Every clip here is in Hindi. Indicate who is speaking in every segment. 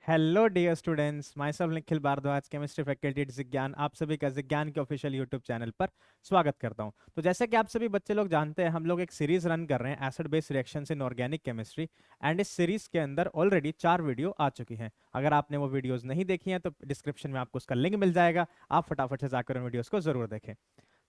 Speaker 1: Hello dear students, myself Nikhil Bhardwaj, chemistry faculty at Jigyan, आप सभी का जिज्ञान के ऑफिशियल यूट्यूब चैनल पर स्वागत करता हूं। तो जैसे कि आप सभी बच्चे लोग जानते हैं, हम लोग एक सीरीज रन कर रहे हैं acid base reactions in organic chemistry. And इस सीरीज के अंदर ऑलरेडी 4 वीडियो आ चुकी हैं। अगर आपने वो वीडियोस नहीं देखी हैं तो डिस्क्रिप्शन में आपको उसका लिंक मिल जाएगा, आप फटाफट से जाकर उन वीडियोस को जरूर देखें।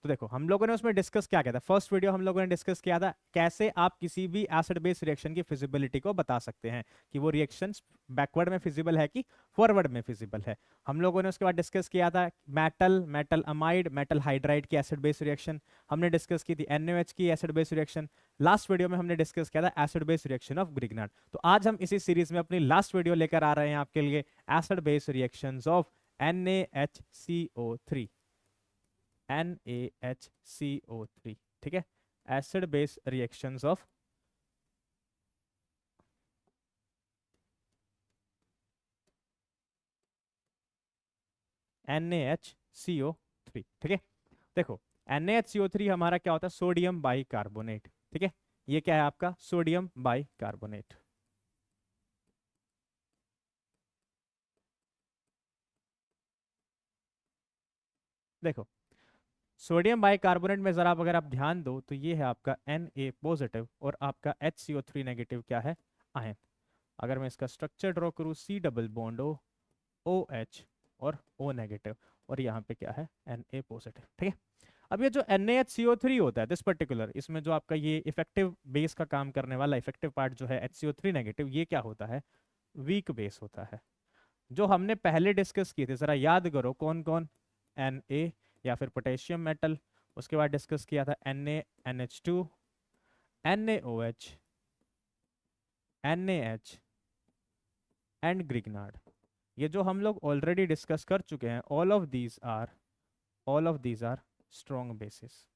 Speaker 1: तो देखो, हम लोगों ने उसमें डिस्कस क्या किया था। फर्स्ट वीडियो हम लोगों ने डिस्कस किया था कैसे आप किसी भी एसिड बेस रिएक्शन की फिजिबिलिटी को बता सकते हैं, कि वो रिएक्शन बैकवर्ड में फिजिबल है कि फॉरवर्ड में फिजिबल है। हम लोगों ने उसके बाद डिस्कस किया था metal metal amide metal hydride की एसिड बेस रिएक्शन। हमने डिस्कस की थी NaOH की acid base reaction. Last video में हमने डिस्कस किया था acid base reaction of Grignard. तो आज हम इसी सीरीज में अपनी लास्ट वीडियो लेकर आ रहे हैं आपके लिए, acid base reactions of NaHCO3। NaHCO3, ठीक है, acid base reactions of NaHCO3, ठीक है। देखो, NaHCO3 हमारा क्या होता है, सोडियम बाइकार्बोनेट, ठीक है। ये क्या है आपका, सोडियम बाइकार्बोनेट। देखो, सोडियम बाइकार्बोनेट में जरा अगर आप ध्यान दो तो ये है आपका Na पॉजिटिव और आपका HCO3 नेगेटिव क्या है, आयन। अगर मैं इसका स्ट्रक्चर ड्रॉ करूँ, C double bond O, OH और O नेगेटिव, और यहाँ पे क्या है, Na पॉजिटिव, ठीक है। अब ये जो NaHCO3 होता है दिस पर्टिकुलर, इसमें जो आपका ये इफेक्टिव बेस का काम करने वाला इफेक्टिव पार्ट जो है HCO3 नेगेटिव, ये क्या होता है, वीक बेस होता है। जो हमने पहले डिस्कस किए थे, जरा याद करो कौन कौन, Na या फिर पोटेशियम मेटल, उसके बाद डिस्कस किया था NaNH2, NaOH, NaH and Grignard. ये जो हम लोग ऑलरेडी डिस्कस कर चुके हैं, all of these are strong basis.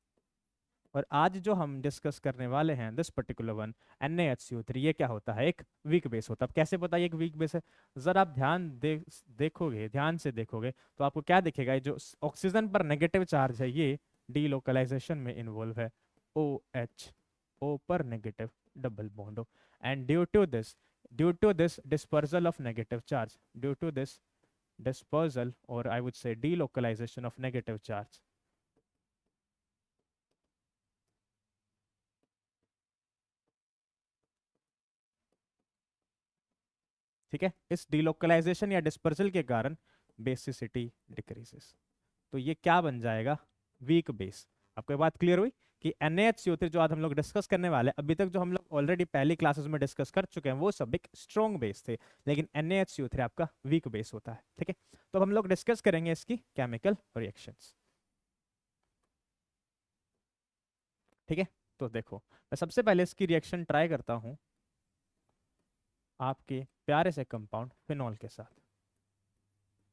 Speaker 1: और आज जो हम डिस्कस करने वाले हैं दिस पर्टिकुलर वन, NaHCO3, ये क्या होता है, एक वीक बेस होता है। अब कैसे पता ये एक वीक बेस है, जरा आप देखोगे, ध्यान से देखोगे तो आपको क्या दिखेगा, ये जो ऑक्सीजन पर नेगेटिव चार्ज है ये डीलोकलाइजेशन में इन्वॉल्व है, OH, O पर नेगेटिव डबल बॉन्ड हो। And due to this dispersal of negative charge, due to this dispersal, or I would say delocalization of negative charge, ठीक है, इस डिलोकलाइजेशन या डिस्पर्सल के कारण बेसिसिटी डिक्रीजेस। तो ये क्या बन जाएगा, वीक बेस। आपको ये बात क्लियर हुई कि NaHCO3 जो आज हम लोग डिस्कस करने वाले हैं, अभी तक जो हम लोग ऑलरेडी पहली क्लासेस में डिस्कस कर चुके हैं वो सब एक स्ट्रॉन्ग बेस थे, लेकिन NaHCO3 आपका वीक बेस होता है, ठीक है। तो अब हम लोग डिस्कस करेंगे इसकी केमिकल रिएक्शंस, ठीक है। तो देखो, मैं सबसे पहले इसकी रिएक्शन ट्राई करता हूं आपके प्यारे से कंपाउंड फिनॉल के साथ,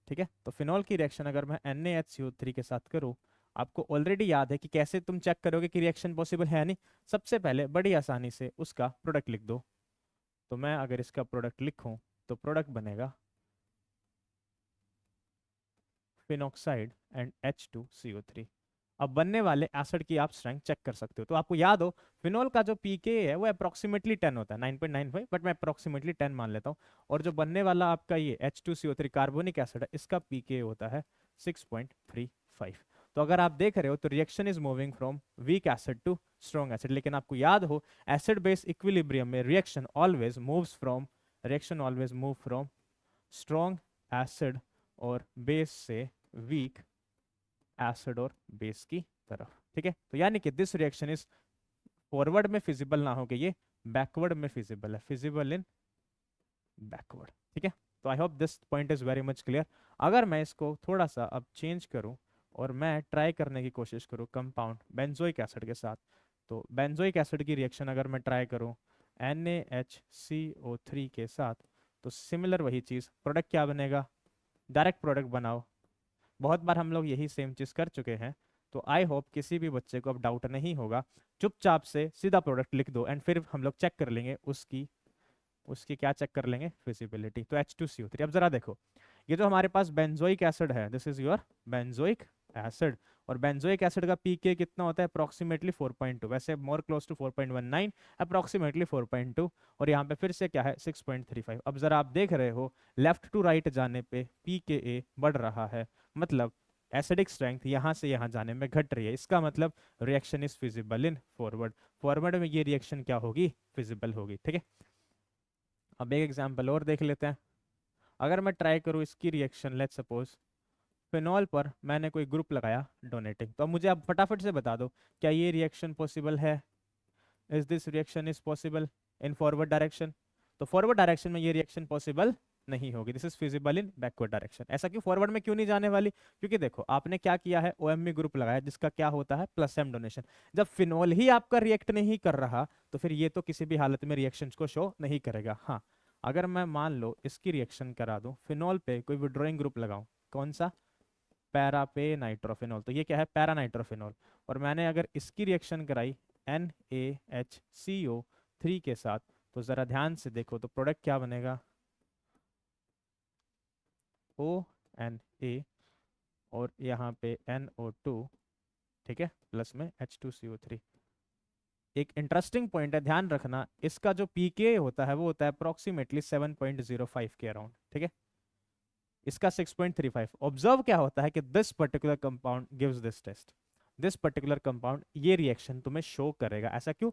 Speaker 1: ठीक है। तो फिनॉल की रिएक्शन अगर मैं NaHCO3 के साथ करूं, आपको ऑलरेडी याद है कि कैसे तुम चेक करोगे कि रिएक्शन पॉसिबल है नहीं। सबसे पहले बड़ी आसानी से उसका प्रोडक्ट लिख दो। तो मैं अगर इसका प्रोडक्ट लिखूं तो प्रोडक्ट बनेगा फिनॉक्साइड एंड H2CO3। अब बनने वाले एसिड की आप स्ट्रेंथ चेक कर सकते हो। तो आपको याद हो, फिनॉल का जो pK है वो अप्रोक्सीमेटली 10 होता है, 9.95, बट मैं अप्रोक्सीमेटली 10 मान लेता हूँ। और जो बनने वाला आपका ये H2CO3 कार्बोनिक एसिड है, इसका pK होता है 6.35। तो अगर आप देख रहे हो तो reaction is moving from weak acid to strong acid. लेकिन आपको याद हो, एसिड बेस इक्विलिब्रियम में reaction always move from strong acid और बेस से वीक एसिड और बेस की तरफ, ठीक है। तो यानी कि दिस रिएक्शन इज फॉरवर्ड में फिजिबल ना होकर ये बैकवर्ड में फिजिबल है, फिजिबल इन बैकवर्ड, ठीक है। तो I hope this point is very much clear. अगर मैं इसको थोड़ा सा अब चेंज करूं और मैं ट्राई करने की कोशिश करूं कंपाउंड बेंजोइक एसिड के साथ, तो बेंजोइक एसिड की रिएक्शन अगर मैं ट्राई करूं NaHCO3 के साथ, तो सिमिलर वही चीज, प्रोडक्ट क्या बनेगा, डायरेक्ट प्रोडक्ट बनाओ। बहुत बार हम लोग यही सेम चीज कर चुके हैं। तो आई होप किसी भी बच्चे को अब डाउट नहीं होगा, चुपचाप से सीधा प्रोडक्ट लिख दो एंड फिर हम लोग चेक कर लेंगे उसकी उसकी क्या चेक कर लेंगे, फिजिबिलिटी। तो H2CO3। अब जरा देखो, ये जो हमारे पास बेंजोइक एसिड है, this is your benzoic acid. और बेंजोइक एसिड का पीके कितना होता है, अप्रोक्सीमेटली 4.2, वैसे मोर क्लोज टू 4.19, अप्रोक्सीमेटली 4.2। और यहाँ पे फिर से क्या है 6.35। अब जरा आप देख रहे हो लेफ्ट टू राइट जाने पे पीके बढ़ रहा है, मतलब एसिडिक स्ट्रेंथ यहाँ से यहाँ जाने में घट रही है। इसका मतलब reaction is feasible in forward. Forward में ये रिएक्शन क्या होगी, फिजिबल होगी। ठीक है, अब एक एग्जांपल और देख लेते हैं। अगर मैं ट्राई करूँ इसकी रिएक्शन, लेट्स सपोज फिनॉल पर मैंने कोई ग्रुप लगाया डोनेटिंग, तो अब मुझे आप फटाफट से बता दो क्या ये रिएक्शन पॉसिबल है, is this reaction is possible in forward direction. तो फॉरवर्ड डायरेक्शन में ये रिएक्शन पॉसिबल नहीं होगी, this is feasible in backward direction. ऐसा क्यों, फॉरवर्ड में क्यों नहीं जाने वाली, क्योंकि देखो आपने क्या किया है, ओएमई ग्रुप लगाया जिसका क्या होता है प्लस एम डोनेशन। जब फिनॉल ही आपका रिएक्ट नहीं कर रहा तो फिर ये तो किसी भी हालत में रिएक्शंस को शो नहीं करेगा। हाँ, अगर मैं मान लो इसकी रिएक्शन करा दूं, फिनॉल पे कोई विड्रॉइंग ग्रुप लगाऊं, कौन सा, पैरा पे नाइट्रोफिनॉल, तो ये क्या है पैरा नाइट्रोफिनॉल। और मैंने अगर इसकी रिएक्शन कराई NaHCO3 के साथ, तो जरा ध्यान से देखो तो प्रोडक्ट क्या बनेगा, ONA और यहाँ पे NO2, ठीक है, प्लस में H2CO3। एक इंटरेस्टिंग पॉइंट है, ध्यान रखना इसका जो पीके होता है वो होता है अप्रोक्सीमेटली 7.05 के अराउंड। ठीक है, इसका 6.35। ऑब्जर्व क्या होता है कि this particular compound gives this test, this particular compound ये रिएक्शन तुम्हें शो करेगा। ऐसा क्यों,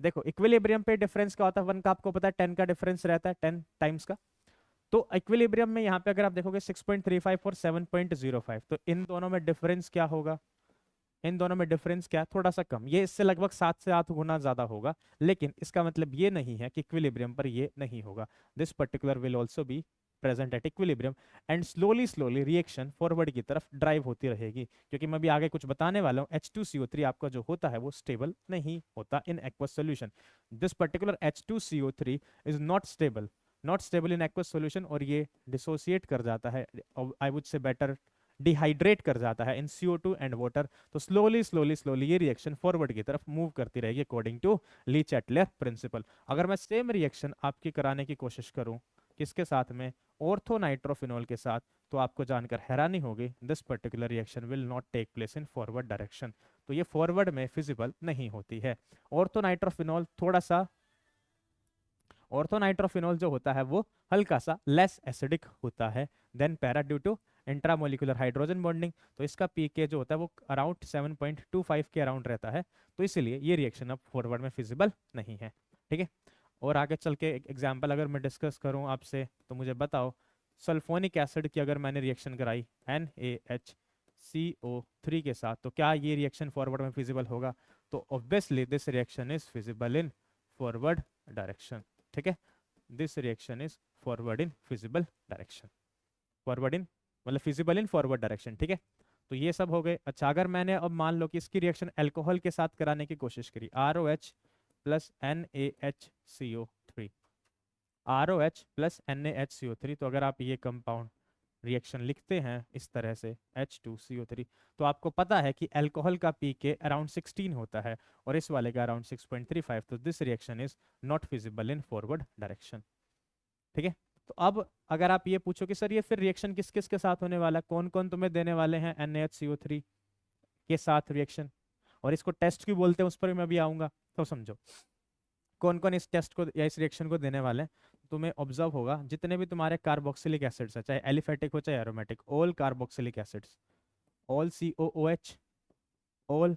Speaker 1: देखो इक्विलिब्रियम पे डिफरेंस क्या होता है, वन का आपको पता है 10 का डिफरेंस रहता है, 10 टाइम्स का। तो इक्विलिब्रियम में यहाँ पे अगर आप देखोगे 6.35 और 7.05, तो इन दोनों में डिफरेंस क्या होगा, इन दोनों में डिफरेंस क्या है, थोड़ा सा कम, ये इससे लगभग 7 से 8 गुना ज्यादा होगा। लेकिन इसका मतलब ये नहीं है कि इक्विलिब्रियम पर ये नहीं होगा, this particular will also be present at equilibrium and slowly slowly reaction forward की तरफ ड्राइव होती रहेगी। क्योंकि मैं भी आगे कुछ बताने वाला हूँ, H2CO3 आपका जो होता है वो स्टेबल नहीं होता in aqueous solution. This particular H2CO3 is not stable, not stable in aqueous solution, और ये डिसोसिएट कर जाता है, I would say better dehydrate कर जाता है इन CO2 एंड वाटर। तो स्लोली स्लोली स्लोली ये रिएक्शन फॉरवर्ड की तरफ मूव करती रहेगी according to Le Chatelier principle. अगर मैं सेम रिएक्शन आपकी कराने की कोशिश करूं किसके साथ में, ऑर्थो नाइट्रोफिनॉल के साथ, तो आपको जानकर हैरानी होगी this particular reaction will not take place in forward direction. तो ये फॉरवर्ड में फिजिबल नहीं होती है। ऑर्थो नाइट्रोफिनॉल थोड़ा सा, ऑर्थोनाइट्रोफिनॉल जो होता है वो हल्का सा लेस एसिडिक होता है then para due to intramolecular hydrogen bonding. तो इसका पीके जो होता है वो अराउंड 7.25 के अराउंड रहता है, तो इसलिए ये रिएक्शन अब फॉरवर्ड में फिजिबल नहीं है। ठीक है, और आगे चल के एक एग्जाम्पल अगर मैं डिस्कस करूं आपसे, तो मुझे बताओ सल्फोनिक एसिड की अगर मैंने रिएक्शन कराई NaHCO3 के साथ, तो क्या ये रिएक्शन फॉरवर्ड में फिजिबल होगा, तो obviously this reaction is feasible in forward direction. ठीक है, this reaction is forward in feasible direction, forward in मतलब फिजिबल इन फॉरवर्ड डायरेक्शन। ठीक है, तो ये सब हो गए। अच्छा, अगर मैंने अब मान लो कि इसकी रिएक्शन अल्कोहल के साथ कराने की कोशिश करी, ROH plus NaHCO3, ROH plus NaHCO3, तो अगर आप ये कंपाउंड रिएक्शन लिखते हैं इस तरह से H2CO3, तो आपको पता है कि अल्कोहल का पीके अराउंड 16 होता है और इस वाले का अराउंड 6.35, तो this reaction is not feasible in forward direction. ठीक है, तो अब अगर आप ये पूछो कि सर ये फिर रिएक्शन किस किस के साथ होने वाला है, कौन कौन तुम्हें देने वाले हैं NaHCO3 के साथ रिएक्शन, और इसको टेस्ट क्यों बोलते हैं उस पर भी मैं भी आऊंगा, तो समझो कौन कौन इस टेस्ट को या इस रिएक्शन को देने वाले हैं। तुम्हें ऑब्जर्व होगा जितने भी तुम्हारे कार्बोक्सिलिक एसिड्स है, चाहे एलिफेटिक हो चाहे aromatic, all carboxylic acids, all COOH, all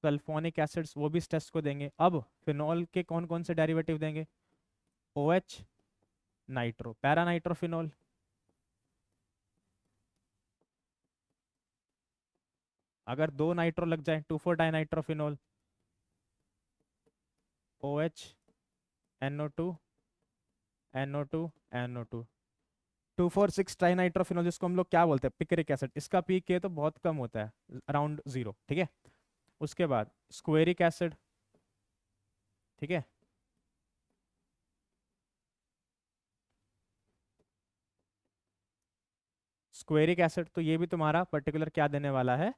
Speaker 1: sulphonic acids, वो भी इस टेस्ट को देंगे। अब फिनॉल के कौन कौन से डेरिवेटिव देंगे, OH नाइट्रो पैरा नाइट्रोफिनॉल, अगर 2 नाइट्रो लग जाए 2,4 dinitrophenol, OH NO2 NO2 NO2, 2,4,6 trinitrophenol जिसको हम लोग क्या बोलते हैं पिक्रिक एसिड, इसका पीके तो बहुत कम होता है अराउंड 0। ठीक है, उसके बाद स्क्वेरिक एसिड, ठीक है, स्क्वेरिक एसिड, तो ये भी तुम्हारा पर्टिकुलर क्या देने वाला है,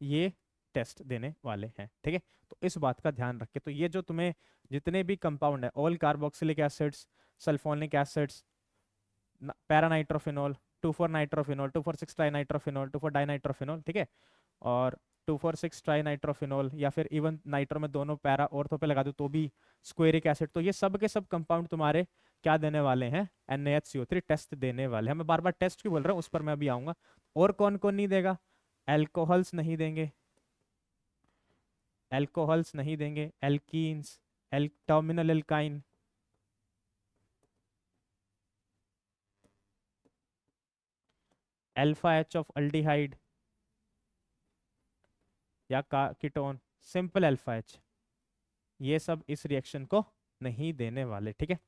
Speaker 1: ये टेस्ट देने वाले हैं। ठीक है, तो इस बात का ध्यान रखें। तो ये जो तुम्हें जितने भी कंपाउंड है, all carboxylic acids, sulphonic acids, paranitrophenol, 2,4 nitrophenol, 2,4,6 trinitrophenol, 2,4 dinitrophenol, ठीक है। और 2,4,6 ट्राइनाइट्रोफिनॉल या फिर इवन नाइट्रो में दोनों पैरा ऑर्थो पे लगा दो तो भी स्क्वेरिक एसिड। तो ये सब के सब कंपाउंड तुम्हारे क्या देने वाले हैं, NaHCO3 टेस्ट देने वाले हैं। मैं बार बार टेस्ट क्यों बोल रहा हूँ, उस पर मैं अभी आऊंगा। और कौन कौन नहीं देगा, एल्कोहल्स नहीं देंगे, एल्कोहल्स नहीं देंगे, alkenes, terminal alkyne, alpha H of aldehyde या कीटोन, सिंपल अल्फा एच, ये सब इस रिएक्शन को नहीं देने वाले, ठीक है।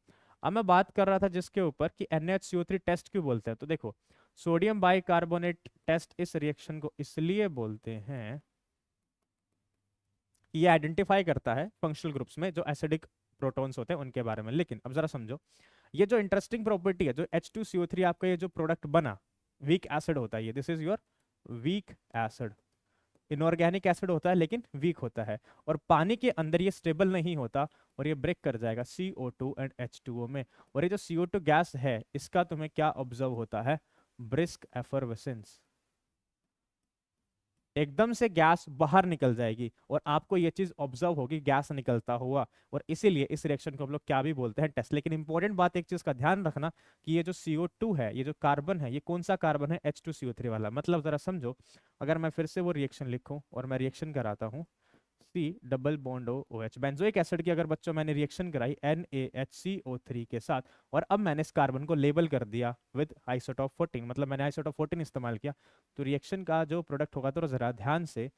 Speaker 1: अब मैं बात कर रहा था जिसके ऊपर कि NaHCO3 टेस्ट क्यों बोलते हैं। तो देखो, सोडियम बाइकार्बोनेट टेस्ट इस रिएक्शन को इसलिए बोलते हैं कि ये आइडेंटिफाई करता है फंक्शनल ग्रुप्स में जो एसिडिक प्रोटॉन्स होते हैं उनके बारे में। लेकिन अब जरा समझो, ये जो इंटरेस्टिंग प्रॉपर्टी है, जो H2CO3 आपका ये जो प्रोडक्ट बना, वीक एसिड होता है ये, this is your weak acid, inorganic acid होता है लेकिन वीक होता है, और पानी के अंदर ये स्टेबल नहीं होता और ये ब्रेक कर जाएगा CO2 एंड H2O में। और ये जो CO2 गैस है, इसका तुम्हें क्या ऑब्जर्व होता है, ब्रिस्क एफरवेसेंस, एकदम से गैस बाहर निकल जाएगी और आपको ये चीज ऑब्जर्व होगी गैस निकलता हुआ। और इसीलिए इस रिएक्शन को हम लोग क्या भी बोलते हैं, टेस्ट। लेकिन इंपॉर्टेंट बात एक चीज का ध्यान रखना कि ये जो CO2 है, ये जो कार्बन है, ये कौन सा कार्बन है, H2CO3 वाला। मतलब जरा समझो, अगर मैं फिर से वो रिएक्शन लिखूं और मैं रिएक्शन कराता हूं, C double bond OH, benzoic acid की अगर बच्चों मैंने रिएक्शन कराई NaHCO3 के साथ, और अब मैंने इस कार्बन को लेबल कर दिया विद आइसोटॉप 14, मतलब मैंने आइसोटॉप 14 इस्तेमाल किया, तो रिएक्शन का जो प्रोडक्ट होगा, तो जरा ध्यान से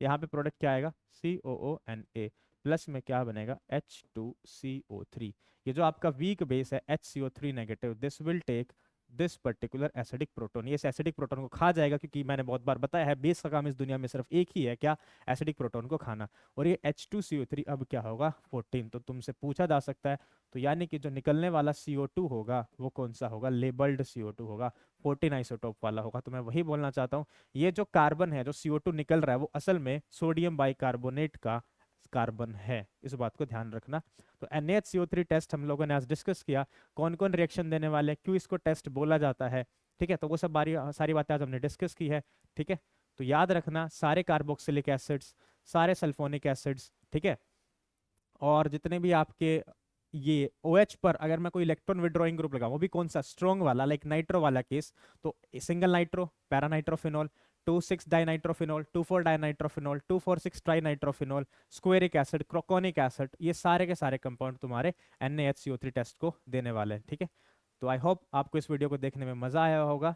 Speaker 1: यहाँ पे प्रोडक्ट क्या आएगा, COONA प्लस में क्या बनेगा, H2CO3। ये जो आपका वीक बेस है HCO3 negative, this will take this particular acidic proton, ये इस एसिडिक प्रोटोन को खा जाएगा, क्योंकि मैंने बहुत बार बताया है बेस का काम इस दुनिया में सिर्फ एक ही है, क्या, एसिडिक प्रोटोन को खाना। और ये H2CO3 अब क्या होगा, 14। तो तुमसे पूछा जा सकता है, तो यानी कि जो निकलने वाला CO2 होगा वो कौन सा होगा, लेबल्ड CO2 होगा, 14 आइसोटोप वाला होगा। तो मैं वही बोलना चाहता हूँ, ये जो कार्बन है, जो CO2 निकल रहा है, वो असल में सोडियम बाइकार्बोनेट का कार्बन है, इस बात को ध्यान रखना। तो NaHCO3 टेस्ट हम लोगों ने आज डिस्कस किया, कौन कौन रिएक्शन देने वाले हैं, क्यों इसको टेस्ट बोला जाता है, ठीक है। तो वो सब सारी बातें आज हमने डिस्कस की है, ठीक है। तो याद रखना, सारे कार्बोक्सिलिक एसिड्स, सारे सल्फोनिक एसिड्स, ठीक है, और जितने भी आपके ये OH पर अगर मैं कोई इलेक्ट्रॉन विड्रॉइंग ग्रुप लगाऊं, वो भी कौन सा, स्ट्रॉन्ग वाला, लाइक नाइट्रो वाला केस, तो single nitro, para nitrophenol, 2,6 dinitrophenol, 2,4 dinitrophenol, 2,4,6 trinitrophenol, squaric acid, croconic acid, ये सारे के सारे कंपाउंड तुम्हारे NaHCO3 टेस्ट को देने वाले हैं, ठीक है। तो आई होप आपको इस वीडियो को देखने में मजा आया होगा।